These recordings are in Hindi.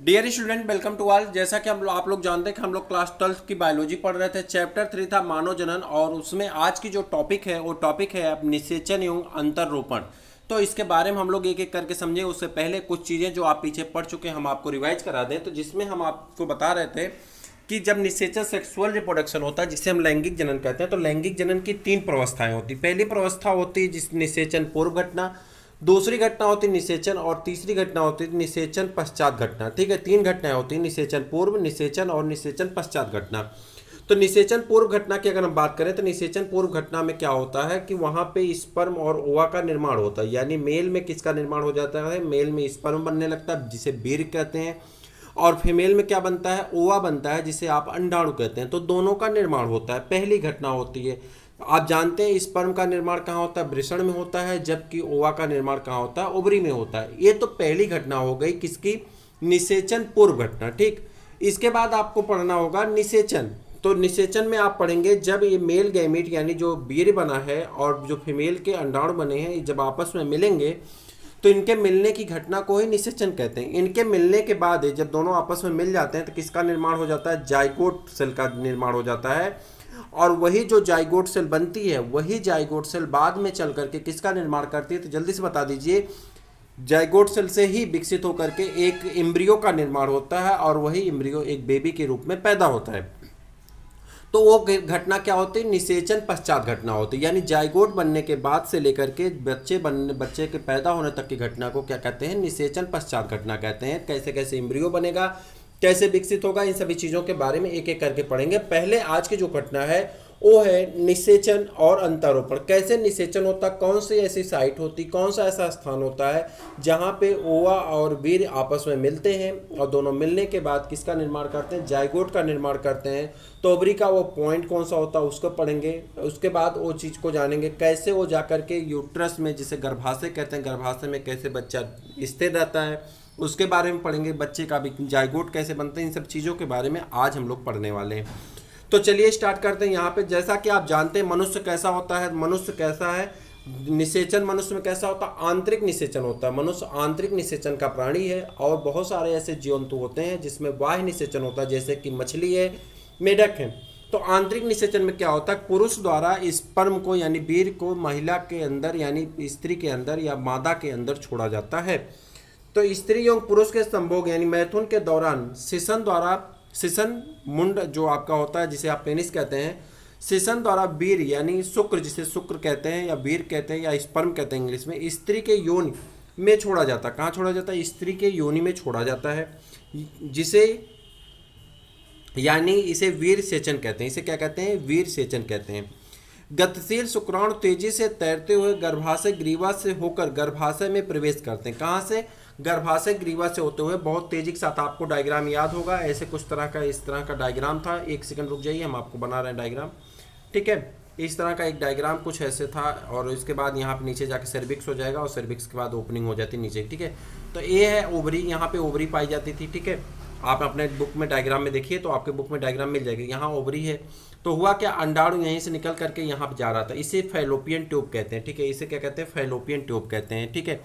Dear student, welcome to all. जैसा कि आप लोग जानते हैं कि हम लोग क्लास 12 की बायोलॉजी पढ़ रहे थे। चैप्टर 3 था मानव जनन, और उसमें आज की जो टॉपिक है वो टॉपिक है अब निषेचन एवं अंतररोपण। तो इसके बारे में हम लोग एक एक करके समझें। उससे पहले कुछ चीज़ें जो आप पीछे पढ़ चुके हैं हम आपको रिवाइज करा दें। तो जिसमें हम आपको बता रहे थे कि जब निषेचन सेक्सुअल रिप्रोडक्शन होता है, जिसे हम लैंगिक जनन कहते हैं, तो लैंगिक जनन की 3 प्रवस्थाएं होती। पहली प्रवस्था होती है जिस निषेचन पूर्व घटना, दूसरी घटना होती है निषेचन, और तीसरी घटना होती है निषेचन पश्चात घटना। ठीक है, 3 घटनाएं होती हैं, निषेचन पूर्व, निषेचन और निषेचन पश्चात घटना। तो निषेचन पूर्व घटना की अगर हम बात करें तो निषेचन पूर्व घटना में क्या होता है कि वहां पे स्पर्म और ओवा का निर्माण होता है। यानी मेल में किसका निर्माण हो जाता है? मेल में स्पर्म बनने लगता है जिसे वीर्य कहते हैं, और फीमेल में क्या बनता है? ओवा बनता है जिसे आप अंडाणु कहते हैं। तो दोनों का निर्माण होता है, पहली घटना होती है। आप जानते हैं स्पर्म का निर्माण कहाँ होता है? वृषण में होता है, जबकि ओवा का निर्माण कहाँ होता है? ओवरी में होता है। ये तो पहली घटना हो गई किसकी? निषेचन पूर्व घटना। ठीक, इसके बाद आपको पढ़ना होगा निषेचन। तो निषेचन में आप पढ़ेंगे जब ये मेल गैमीट यानी जो वीर्य बना है और जो फीमेल के अंडाणु बने हैं जब आपस में मिलेंगे तो इनके मिलने की घटना को ही निषेचन कहते हैं। इनके मिलने के बाद जब दोनों आपस में मिल जाते हैं तो किसका निर्माण हो जाता है? जाइगोट सेल का निर्माण हो जाता है। और वही जो जाइगोट सेल बनती है वही जाइगोट सेल बाद में चल करके किसका निर्माण करती है? तो जल्दी से बता दीजिए। जाइगोट सेल से ही विकसित होकर के एक एम्ब्रियो का निर्माण होता है, और वही एम्ब्रियो एक बेबी के रूप में पैदा होता है। तो वो घटना क्या होती है? निषेचन पश्चात घटना होती है। यानी जाइगोट बनने के बाद से लेकर के बच्चे के पैदा होने तक की घटना को क्या कहते हैं? निषेचन पश्चात घटना कहते हैं। कैसे कैसे एम्ब्रियो बनेगा, कैसे विकसित होगा, इन सभी चीज़ों के बारे में एक एक करके पढ़ेंगे। पहले आज की जो घटना है वो है निषेचन और अंतरोपण। कैसे निषेचन होता, कौन सी ऐसी साइट होती, कौन सा ऐसा स्थान होता है जहाँ पे ओवा और वीर्य आपस में मिलते हैं और दोनों मिलने के बाद किसका निर्माण करते हैं? जाइगोट का निर्माण करते हैं। तो ओवरी का वो पॉइंट कौन सा होता है उसको पढ़ेंगे। उसके बाद वो चीज़ को जानेंगे कैसे वो जाकर के यूट्रस में, जिसे गर्भाशय कहते हैं, गर्भाशय में कैसे बच्चा स्थिर रहता है उसके बारे में पढ़ेंगे। बच्चे का भी जाइगोट कैसे बनते हैं, इन सब चीज़ों के बारे में आज हम लोग पढ़ने वाले हैं। तो चलिए स्टार्ट करते हैं। यहाँ पे जैसा कि आप जानते हैं मनुष्य कैसा होता है, मनुष्य कैसा है, निषेचन मनुष्य में कैसा होता है? आंतरिक निषेचन होता है। मनुष्य आंतरिक निषेचन का प्राणी है, और बहुत सारे ऐसे जीवजंतु होते हैं जिसमें बाह्य निषेचन होता है, जैसे कि मछली है, मेढक है। तो आंतरिक निषेचन में क्या होता है? पुरुष द्वारा स्पर्म को यानी वीर्य को महिला के अंदर यानी स्त्री के अंदर या मादा के अंदर छोड़ा जाता है। तो स्त्री एवं पुरुष के संभोग यानी मैथुन के दौरान शिशन द्वारा, शिशन मुंड जो आपका होता है जिसे आप पेनिस कहते हैं, शिशन द्वारा वीर यानी शुक्र, जिसे शुक्र कहते हैं या वीर कहते हैं या स्पर्म कहते हैं इंग्लिश में, स्त्री के योनि में छोड़ा जाता है। कहाँ छोड़ा जाता है? स्त्री के योनि में छोड़ा जाता है, जिसे यानी इसे वीर सेचन कहते हैं। इसे क्या कहते हैं? वीर सेचन कहते हैं। गतिशील शुक्राणु तेजी से तैरते हुए गर्भाशय ग्रीवा से होकर गर्भाशय में प्रवेश करते हैं। कहाँ से? गर्भाशय ग्रीवा से होते हुए। बहुत तेजी के साथ आपको डायग्राम याद होगा, ऐसे कुछ तरह का इस तरह का डायग्राम था। एक सेकंड रुक जाइए, हम आपको बना रहे हैं डायग्राम। ठीक है, इस तरह का एक डायग्राम कुछ ऐसे था, और इसके बाद यहाँ पे नीचे जाके सर्विक्स हो जाएगा, और सर्विक्स के बाद ओपनिंग हो जाती है नीचे। ठीक है, तो ये है ओवरी, यहाँ पे ओवरी पाई जाती थी। ठीक है, आप अपने बुक में डायग्राम में देखिए तो आपके बुक में डायग्राम मिल जाएगी। यहाँ ओवरी है, तो हुआ क्या? अंडाणु यहीं से निकल करके यहाँ पे जा रहा था। इसे फैलोपियन ट्यूब कहते हैं। ठीक है, इसे क्या कहते हैं? फैलोपियन ट्यूब कहते हैं। ठीक है,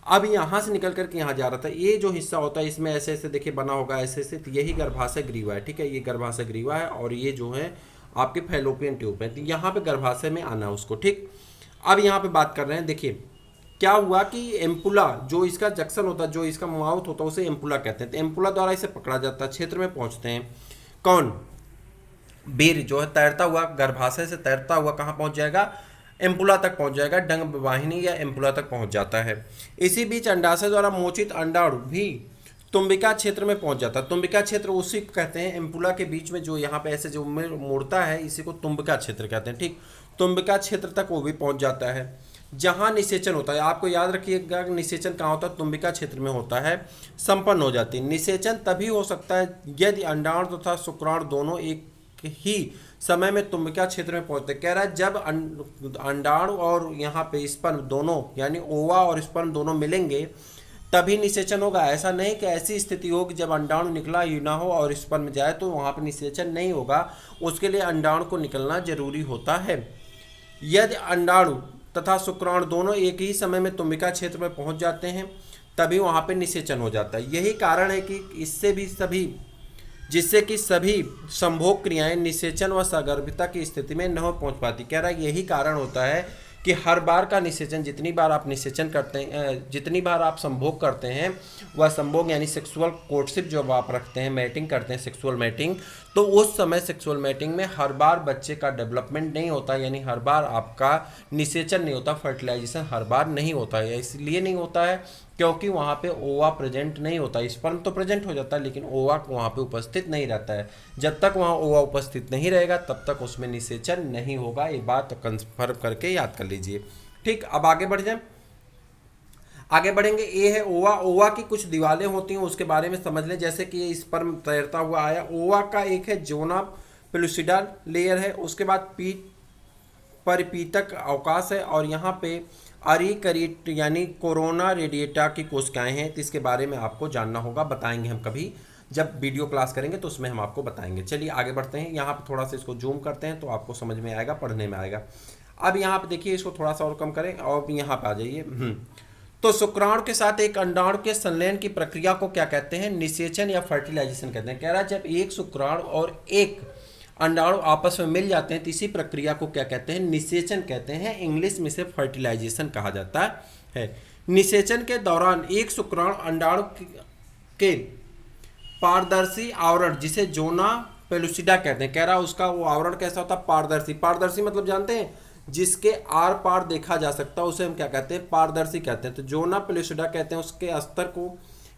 अब यहाँ से निकल करके यहाँ जा रहा था। ये जो हिस्सा होता है इसमें ऐसे ऐसे देखिए बना होगा, ऐसे ऐसे, तो यही गर्भाशय ग्रीवा है। ठीक है, ये गर्भाशय ग्रीवा है, और ये जो है आपके फैलोपियन ट्यूब है। तो यहाँ पे गर्भाशय में आना उसको। ठीक, अब यहाँ पे बात कर रहे हैं। देखिए क्या हुआ कि एम्पुला जो इसका जंक्शन होता है, जो इसका माउथ होता है, उसे एम्पुला कहते हैं। तो एम्पुला द्वारा इसे पकड़ा जाता है, क्षेत्र में पहुंचते हैं। कौन? वीर जो है तैरता हुआ, गर्भाशय से तैरता हुआ कहाँ पहुंच जाएगा? एम्पुला तक पहुंच जाएगा, डंग वाहिनी या एम्पुला तक पहुंच जाता है। इसी बीच अंडाशय द्वारा मोचित अंडाणु भी तुम्बिका क्षेत्र में पहुंच जाता है। तुम्बिका क्षेत्र उसी को कहते हैं, एम्पुला के बीच में जो यहाँ पे ऐसे जो मुड़ता है इसी को तुम्बिका क्षेत्र कहते हैं। ठीक, तुम्बिका क्षेत्र तक वो भी पहुंच जाता है जहाँ निषेचन होता है। आपको याद रखिएगा निषेचन कहाँ होता है? तुम्बिका क्षेत्र में होता है, संपन्न हो जाती है। निषेचन तभी हो सकता है यदि अंडाणु तथा शुक्राणु दोनों एक ही समय में तुम्बिका क्षेत्र में पहुंचते। कह रहा है जब अंडाणु और यहाँ पे स्पर्म दोनों यानी ओवा और स्पर्म दोनों मिलेंगे तभी निषेचन होगा। ऐसा नहीं कि ऐसी स्थिति हो कि जब अंडाणु निकला ही ना हो और स्पर्म जाए तो वहाँ पे निषेचन नहीं होगा। उसके लिए अंडाणु को निकलना जरूरी होता है। यदि अंडाणु तथा शुक्राणु दोनों एक ही समय में तुम्बिका क्षेत्र में पहुंच जाते हैं तभी वहाँ पे निषेचन हो जाता है। यही कारण है कि इससे भी सभी जिससे कि सभी संभोग क्रियाएं निषेचन व सगर्भिता की स्थिति में न पहुंच पाती। कह रहा है यही कारण होता है कि हर बार का निषेचन, जितनी बार आप निषेचन करते हैं, जितनी बार आप संभोग करते हैं, वह संभोग यानी सेक्सुअल कोर्टशिप जो आप रखते हैं, मैटिंग करते हैं, सेक्सुअल मैटिंग, तो उस समय सेक्सुअल मैटिंग में हर बार बच्चे का डेवलपमेंट नहीं होता, यानी हर बार आपका निषेचन नहीं होता, फर्टिलाइजेशन हर बार नहीं होता है। इसलिए नहीं होता है क्योंकि वहाँ पे ओवा प्रेजेंट नहीं होता। स्पर्म तो प्रेजेंट हो जाता है लेकिन ओवा वहाँ पे उपस्थित नहीं रहता है। जब तक वहाँ ओवा उपस्थित नहीं रहेगा तब तक उसमें निषेचन नहीं होगा। ये बात कंफर्म करके याद कर लीजिए। ठीक, अब आगे बढ़ जाए। आगे बढ़ेंगे। ये है ओवा। ओवा की कुछ दीवारें होती हैं, उसके बारे में समझ लें। जैसे कि ये स्पर्म तैरता हुआ आया। ओवा का एक है जोना पेलुसिडा लेयर है, उसके बाद पीठ परिपीतक अवकाश है, और यहाँ पे अरिकरीट यानी कोरोना रेडिएटा की कोशिकाएं हैं। तो इसके बारे में आपको जानना होगा, बताएंगे हम कभी जब वीडियो क्लास करेंगे तो उसमें हम आपको बताएंगे। चलिए आगे बढ़ते हैं। यहाँ पे थोड़ा सा इसको जूम करते हैं तो आपको समझ में आएगा, पढ़ने में आएगा। अब यहाँ पे देखिए, इसको थोड़ा सा और कम करें और यहाँ पे आ जाइए। तो शुक्राणु के साथ एक अंडाणु के संलयन की प्रक्रिया को क्या कहते हैं? निषेचन या फर्टिलाइजेशन कहते हैं। कह रहा है जब एक शुक्राणु और एक अंडाणु आपस में मिल जाते हैं तो इसी प्रक्रिया को क्या कहते हैं? निषेचन कहते हैं। इंग्लिश में से फर्टिलाइजेशन कहा जाता है। निषेचन के दौरान एक शुक्राणु अंडाणु के पारदर्शी आवरण, जिसे जोना पेलुसिडा कहते हैं, कह रहा है उसका वो आवरण कैसा होता है? पारदर्शी। पारदर्शी मतलब जानते हैं? जिसके आर पार देखा जा सकता है उसे हम क्या कहते हैं? पारदर्शी कहते हैं। तो जोना पेलुसिडा कहते हैं उसके स्तर को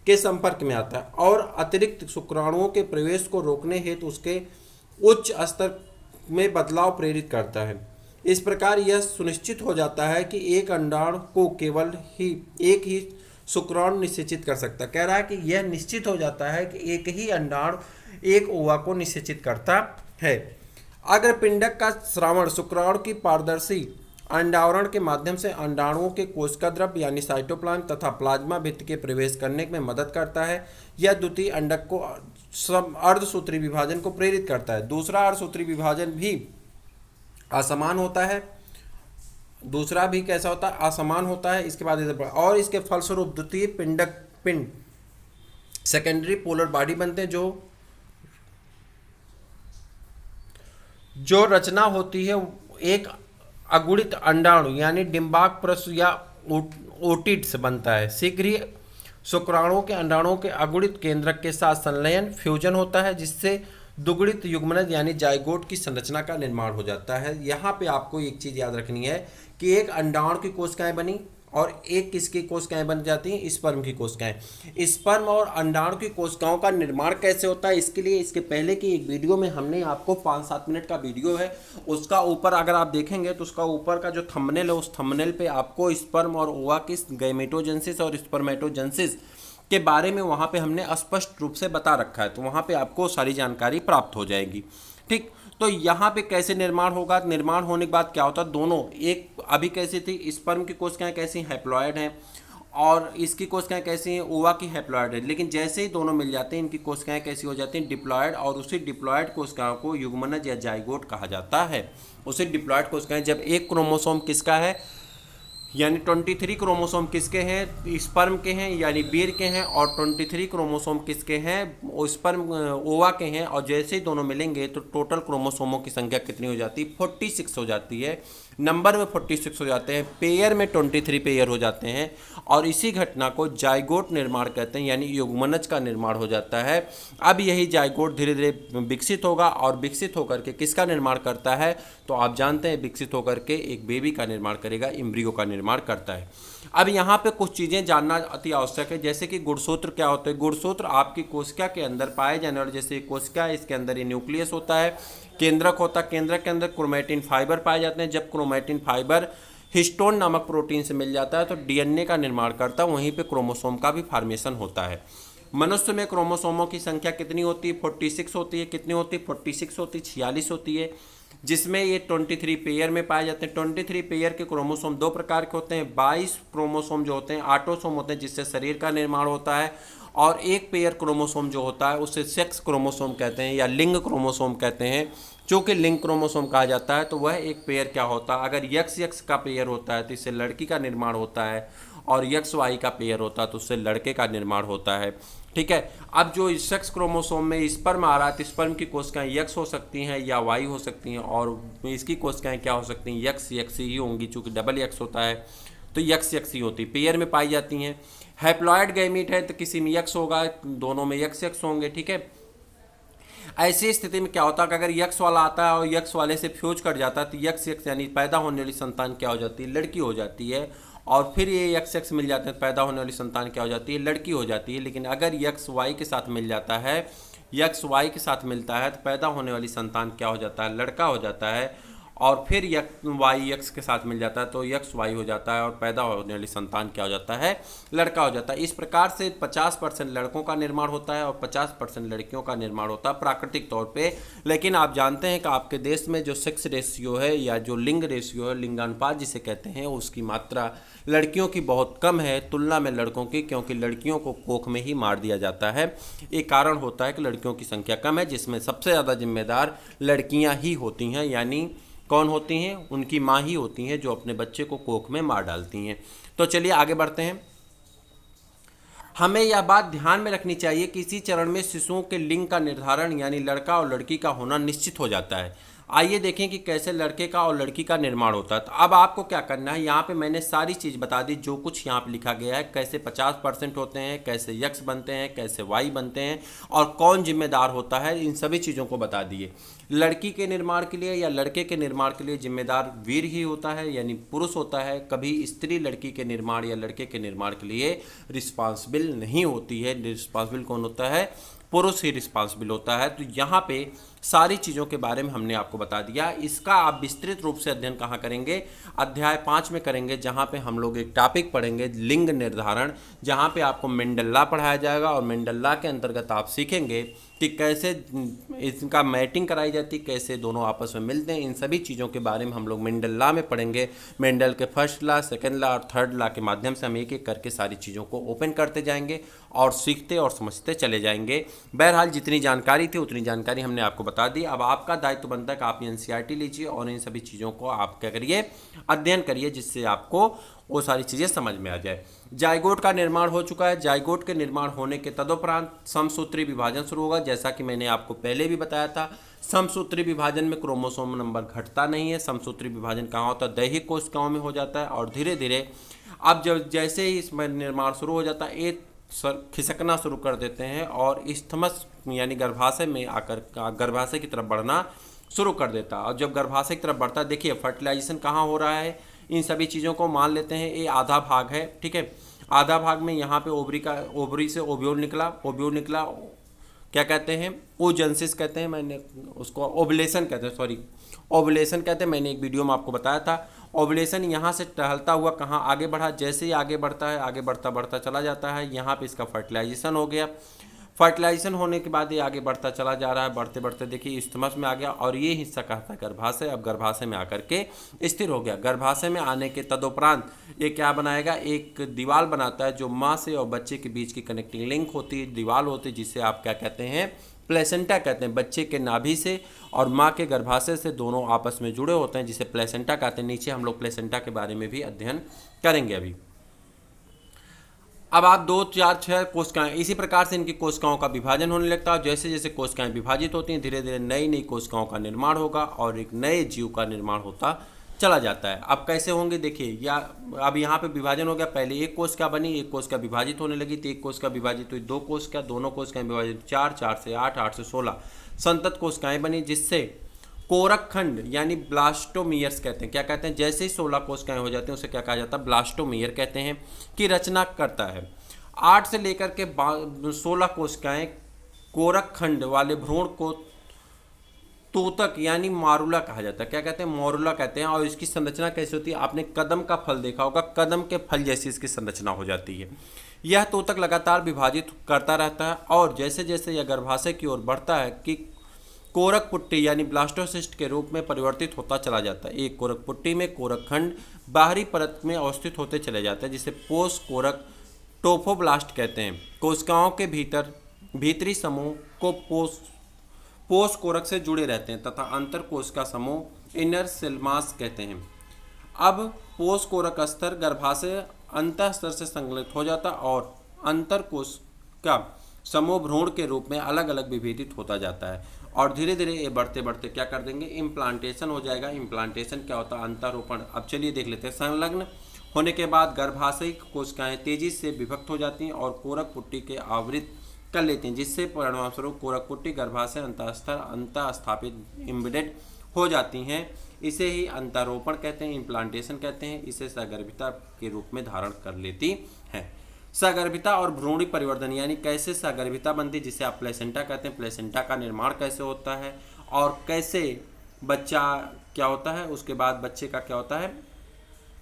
के संपर्क में आता है और अतिरिक्त शुक्राणुओं के प्रवेश को रोकने हेतु तो उसके उच्च स्तर में बदलाव प्रेरित करता है। इस प्रकार यह सुनिश्चित हो जाता है कि एक अंडाणु को केवल ही एक ही शुक्राणु निषेचित कर सकता है। कह रहा है कि यह निश्चित हो जाता है कि एक ही अंडाणु एक ओवा को निषेचित करता है। अगर पिंडक का स्रावण शुक्राणु की पारदर्शी अंडावरण के माध्यम से अंडाणुओं के कोशिका द्रव्य यानी साइटोप्लाज्म तथा प्लाज्मा भित्ति के प्रवेश करने में मदद करता है, यह द्वितीय अंडक को अर्धसूत्री विभाजन को प्रेरित करता है। दूसरा अर्धसूत्री विभाजन भी असमान होता है। दूसरा भी कैसा होता है? असमान होता है। इसके बाद इधर और इसके फलस्वरूप द्वितीय पिंड सेकेंडरी पोलर बॉडी बनते हैं। जो रचना होती है एक अगुणित अंडाणु यानी डिम्बाक प्रस्थ या ओटिड से बनता है। शीघ्र ही शुक्राणुओं के अंडाणुओं के अगुणित केंद्रक के साथ संलयन फ्यूजन होता है, जिससे दुगुणित युग्मनज यानी जाइगोट की संरचना का निर्माण हो जाता है। यहाँ पे आपको एक चीज़ याद रखनी है कि एक अंडाणु की कोशिकाएं बनी और एक किसकी कोशिकाएं बन जाती हैं? स्पर्म की कोशिकाएं। स्पर्म और अंडाणु की कोशिकाओं का निर्माण कैसे होता है, इसके लिए इसके पहले की एक वीडियो में हमने आपको 5-7 मिनट का वीडियो है, उसका ऊपर अगर आप देखेंगे तो उसका ऊपर का जो थंबनेल है उस थंबनेल पे आपको स्पर्म और ओवा की गैमेटोजेनेसिस और स्पर्मेटोजेनेसिस के बारे में वहाँ पे हमने स्पष्ट रूप से बता रखा है, तो वहाँ पे आपको सारी जानकारी प्राप्त हो जाएगी। ठीक, तो यहाँ पे कैसे निर्माण होगा? निर्माण होने के बाद क्या होता है? दोनों एक अभी कैसी थी? स्पर्म की कोशिकाएं कैसी? हैप्लॉयड हैं, और इसकी कोशिकाएं कैसी हैं? ओवा की हैप्लॉयड है। लेकिन जैसे ही दोनों मिल जाते हैं इनकी कोशिकाएं कैसी हो जाती हैं? डिप्लॉयड, और उसी डिप्लॉयड कोशिकाओं को युग्मनज या जाइगोट कहा जाता है। उसी डिप्लॉयड कोशिकाएं जब एक क्रोमोसोम किसका है यानी 23 क्रोमोसोम किसके हैं? स्पर्म के हैं यानी वीर के हैं, और 23 क्रोमोसोम किसके हैं? वो स्पर्म ओवा के हैं। और जैसे ही दोनों मिलेंगे तो टोटल क्रोमोसोमों की संख्या कितनी हो जाती है? 46 हो जाती है। नंबर में 46 हो जाते हैं, पेयर में 23 पेयर हो जाते हैं, और इसी घटना को जाइगोट निर्माण कहते हैं यानी युग्मनज का निर्माण हो जाता है। अब यही जाइगोट धीरे धीरे विकसित होगा और विकसित होकर के किसका निर्माण करता है? तो आप जानते हैं विकसित होकर के एक बेबी का निर्माण करेगा, एम्ब्रियो का निर्माण करता है। अब यहाँ पे कुछ चीज़ें जानना अति आवश्यक है, जैसे कि गुणसूत्र क्या होते हैं? गुणसूत्र आपकी कोशिका के अंदर पाए जाने वाले, जैसे कोशिका है इसके अंदर ये न्यूक्लियस होता है, केंद्रक होता है, केंद्रक के अंदर क्रोमैटिन फाइबर पाए जाते हैं। जब क्रोमैटिन फाइबर हिस्टोन नामक प्रोटीन से मिल जाता है तो डीएनए का निर्माण करता है, वहीं पे क्रोमोसोम का भी फॉर्मेशन होता है। मनुष्य में क्रोमोसोमों की संख्या कितनी होती है? 46 होती है। कितनी होती है? 46 होती है, 46 होती है, जिसमें ये 23 पेयर में पाए जाते हैं। 23 पेयर के क्रोमोसोम दो प्रकार के होते हैं। 22 क्रोमोसोम जो होते हैं ऑटोसोम होते हैं, जिससे शरीर का निर्माण होता है, और एक पेयर क्रोमोसोम जो होता है उसे सेक्स क्रोमोसोम कहते हैं या लिंग क्रोमोसोम कहते हैं, जो कि लिंग क्रोमोसोम कहा जाता है। तो वह एक पेयर क्या होता है, अगर यक्स यक्स का पेयर होता है तो इससे लड़की का निर्माण होता है, और यक्स वाई का पेयर होता है तो उससे लड़के का निर्माण होता है। ठीक है। अब जो सेक्स क्रोमोसोम में स्पर्म आ रहा है तो स्पर्म की कोशिकाएं यक्स हो सकती हैं या वाई हो सकती हैं, और इसकी कोशिकाएं क्या हो सकती हैं, यक्स यक्स ही होंगी, चूँकि डबल यक्स होता है तो यक्स यक्स ही होती है, पेयर में पाई जाती हैं। हैप्लॉयड गैमीट है तो किसी में यक्स होगा, दोनों में यक्स यक्स होंगे। ठीक है। ऐसी स्थिति में क्या होता है कि अगर यक्स वाला आता है और यक्स वाले से फ्यूज कर जाता है तो यक्स यक्स यानी पैदा होने वाली संतान क्या हो जाती है, लड़की हो जाती है। और फिर ये यक्स यक्स मिल जाते हैं, पैदा होने वाली संतान क्या हो जाती है, लड़की हो जाती है। लेकिन अगर यक्स वाई के साथ मिल जाता है, यक्स वाई के साथ मिलता है तो पैदा होने वाली संतान क्या हो जाता है, लड़का हो जाता है। और फिर वाई यक्स के साथ मिल जाता है तो यक्स वाई हो जाता है, और पैदा होने वाली संतान क्या हो जाता है, लड़का हो जाता है। इस प्रकार से 50% लड़कों का निर्माण होता है और 50% लड़कियों का निर्माण होता है प्राकृतिक तौर पे। लेकिन आप जानते हैं कि आपके देश में जो सेक्स रेशियो है या जो लिंग रेशियो है, लिंगानुपात जिसे कहते हैं, उसकी मात्रा लड़कियों की बहुत कम है तुलना में लड़कों की, क्योंकि लड़कियों को कोख में ही मार दिया जाता है। एक कारण होता है कि लड़कियों की संख्या कम है, जिसमें सबसे ज़्यादा जिम्मेदार लड़कियां ही होती हैं। यानी कौन होती हैं, उनकी माँ ही होती हैं जो अपने बच्चे को कोख में मार डालती हैं। तो चलिए आगे बढ़ते हैं। हमें यह बात ध्यान में रखनी चाहिए कि इसी चरण में शिशुओं के लिंग का निर्धारण यानी लड़का और लड़की का होना निश्चित हो जाता है। आइए देखें कि कैसे लड़के का और लड़की का निर्माण होता है। तो अब आपको क्या करना है, यहाँ पे मैंने सारी चीज़ बता दी जो कुछ यहाँ पे लिखा गया है, कैसे 50% होते हैं, कैसे यक्स बनते हैं, कैसे वाई बनते हैं, और कौन जिम्मेदार होता है, इन सभी चीज़ों को बता दिए। लड़की के निर्माण के लिए या लड़के के निर्माण के लिए जिम्मेदार वीर ही होता है, यानी पुरुष होता है। कभी स्त्री लड़की के निर्माण या लड़के के निर्माण के लिए रिस्पॉन्सिबल नहीं होती है। रिस्पॉन्सिबल कौन होता है, पुरुष ही रिस्पॉन्सिबल होता है। तो यहाँ पे सारी चीज़ों के बारे में हमने आपको बता दिया। इसका आप विस्तृत रूप से अध्ययन कहाँ करेंगे, अध्याय 5 में करेंगे, जहाँ पे हम लोग एक टॉपिक पढ़ेंगे लिंग निर्धारण, जहाँ पे आपको मेंडल्ला पढ़ाया जाएगा, और मेंडल्ला के अंतर्गत आप सीखेंगे कि कैसे इनका मैटिंग कराई जाती, कैसे दोनों आपस में मिलते हैं। इन सभी चीज़ों के बारे में हम लोग मेंडल में पढ़ेंगे। मेंडल के फर्स्ट लॉ, सेकेंड लॉ और थर्ड लॉ के माध्यम से हम एक एक करके सारी चीज़ों को ओपन करते जाएंगे और सीखते और समझते चले जाएंगे। बहरहाल जितनी जानकारी थी उतनी जानकारी हमने आपको बता दी। अब आपका दायित्व बनता है कि आप एनसीईआरटी लीजिए और इन सभी चीज़ों को आप क्या करिए, अध्ययन करिए, जिससे आपको वो सारी चीज़ें समझ में आ जाए। जाइगोट का निर्माण हो चुका है। जाइगोट के निर्माण होने के तदुपरांत समसूत्री विभाजन शुरू होगा। जैसा कि मैंने आपको पहले भी बताया था, समसूत्री विभाजन में क्रोमोसोम नंबर घटता नहीं है। समसूत्री विभाजन कहाँ होता है, दैहिक कोशिकाओं में हो जाता है। और धीरे धीरे अब जब जैसे ही इसमें निर्माण शुरू हो जाता है, एक खिसकना शुरू कर देते हैं और इस्थमस यानी गर्भाशय में आकर गर्भाशय की तरफ बढ़ना शुरू कर देता है। और जब गर्भाशय की तरफ बढ़ता है, देखिए फर्टिलाइजेशन कहाँ हो रहा है, इन सभी चीज़ों को मान लेते हैं ये आधा भाग है। ठीक है, आधा भाग में यहाँ पे ओवरी से ओव्यूल निकला, क्या कहते हैं, ओजेंसिस कहते हैं, मैंने उसको ओवुलेशन कहते हैं, सॉरी ओवुलेशन कहते हैं, मैंने एक वीडियो में आपको बताया था। ओवुलेशन यहाँ से टहलता हुआ कहाँ आगे बढ़ा, जैसे ही आगे बढ़ता है, आगे बढ़ता बढ़ता चला जाता है, यहाँ पे इसका फर्टिलाइजेशन हो गया। फर्टिलाइजेशन होने के बाद ये आगे बढ़ता चला जा रहा है, बढ़ते बढ़ते देखिए इस्थमस में आ गया, और ये हिस्सा कहता है गर्भाशय। अब गर्भाशय में आकर के स्थिर हो गया। गर्भाशय में आने के तदुपरांत ये क्या बनाएगा, एक दीवार बनाता है जो माँ से और बच्चे के बीच की कनेक्टिंग लिंक होती है, दीवार होती है, जिसे आप क्या कहते हैं, प्लेसेंटा कहते हैं। बच्चे के नाभि से और माँ के गर्भाशय से दोनों आपस में जुड़े होते हैं, जिसे प्लेसेंटा कहते हैं। नीचे हम लोग प्लेसेंटा के बारे में भी अध्ययन करेंगे अभी। अब आप 2, 4, 6 कोशिकाएं, इसी प्रकार से इनकी कोशिकाओं का विभाजन होने लगता है। जैसे जैसे कोशिकाएं विभाजित होती हैं, धीरे धीरे नई नई कोशिकाओं का निर्माण होगा और एक नए जीव का निर्माण होता चला जाता है। अब कैसे होंगे देखिए, या अब यहाँ पे विभाजन हो गया, पहले एक कोशिका बनी, एक कोशिका विभाजित होने लगी, तो एक कोशिका विभाजित हुई 2 कोशिका, दोनों कोशिकाएं विभाजित 4, 4 से 8, 8 से 16 संतत कोशिकाएं बनी, जिससे कोरक खंड यानी ब्लास्टोमियर्स कहते हैं। क्या कहते हैं, जैसे ही 16 कोशिकाएं हो जाती हैं उसे क्या कहा जाता है, ब्लास्टोमियर कहते हैं, की रचना करता है। 8 से लेकर के 16 कोशिकाएं कोरक खंड वाले भ्रूण को तूतक यानी मारुला कहा जाता है। क्या कहते हैं, मोरुला कहते हैं। और इसकी संरचना कैसी होती है, आपने कदम का फल देखा होगा, कदम के फल जैसी इसकी संरचना हो जाती है। यह तूतक लगातार विभाजित करता रहता है, और जैसे जैसे यह गर्भाशय की ओर बढ़ता है कि कोरक पुट्टी यानी ब्लास्टोसिस्ट के रूप में परिवर्तित होता चला जाता है। एक कोरक पुट्टी में कोरक खंड बाहरी परत में अवस्थित होते चले जाते हैं, जिसे पोष कोरक ट्रोफोब्लास्ट कहते हैं। कोशिकाओं के भीतरी समूह को पोष कोरक से जुड़े रहते हैं तथा अंतर कोशिका समूह इनर सेल मास कहते हैं। अब पोष कोरक स्तर गर्भाशय अंतः स्तर से संकलित हो जाता और अंतर कोशिका समूह भ्रूण के रूप में अलग अलग विभेदित होता जाता है और धीरे धीरे ये बढ़ते बढ़ते क्या कर देंगे, इम्प्लांटेशन हो जाएगा। इम्प्लांटेशन क्या होता है, अंतरोपण। अब चलिए देख लेते हैं। संलग्न होने के बाद गर्भाशय कोशिकाएं तेजी से विभक्त हो जाती हैं और कोरक पुट्टी के आवृत कर लेती हैं, जिससे परिणामस्वरूप कोरक पुट्टी गर्भाशय अंतःस्तर अंतः स्थापित इम्बेडेड हो जाती हैं। इसे ही अंतरोपण कहते हैं, इम्प्लांटेशन कहते हैं। इसे सगर्भिता के रूप में धारण कर लेती है। सगर्भिता और भ्रूणी परिवर्धन यानी कैसे सगर्भिता बनती, जिसे आप प्लेसेंटा कहते हैं। प्लेसेंटा का निर्माण कैसे होता है और कैसे बच्चा क्या होता है, उसके बाद बच्चे का क्या होता है,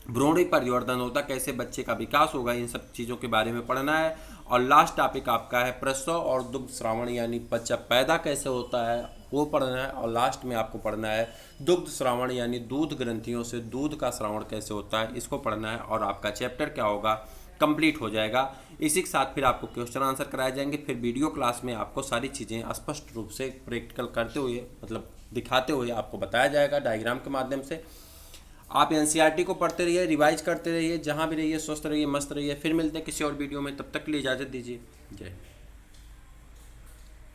भ्रूणी परिवर्तन होता है, कैसे बच्चे का विकास होगा, इन सब चीज़ों के बारे में पढ़ना है। और लास्ट टॉपिक आपका है प्रसव और दुग्ध श्रावण यानी बच्चा पैदा कैसे होता है वो पढ़ना है। और लास्ट में आपको पढ़ना है दुग्ध श्रावण यानी दूध ग्रंथियों से दूध का श्रावण कैसे होता है, इसको पढ़ना है। और आपका चैप्टर क्या होगा, कंप्लीट हो जाएगा। इसी के साथ फिर आपको क्वेश्चन आंसर कराए जाएंगे। फिर वीडियो क्लास में आपको सारी चीज़ें स्पष्ट रूप से प्रैक्टिकल करते हुए मतलब दिखाते हुए आपको बताया जाएगा डायग्राम के माध्यम से। आप एनसीईआरटी को पढ़ते रहिए, रिवाइज करते रहिए, जहाँ भी रहिए स्वस्थ रहिए, मस्त रहिए। फिर मिलते हैं किसी और वीडियो में, तब तक के लिए इजाज़त दीजिए। जय।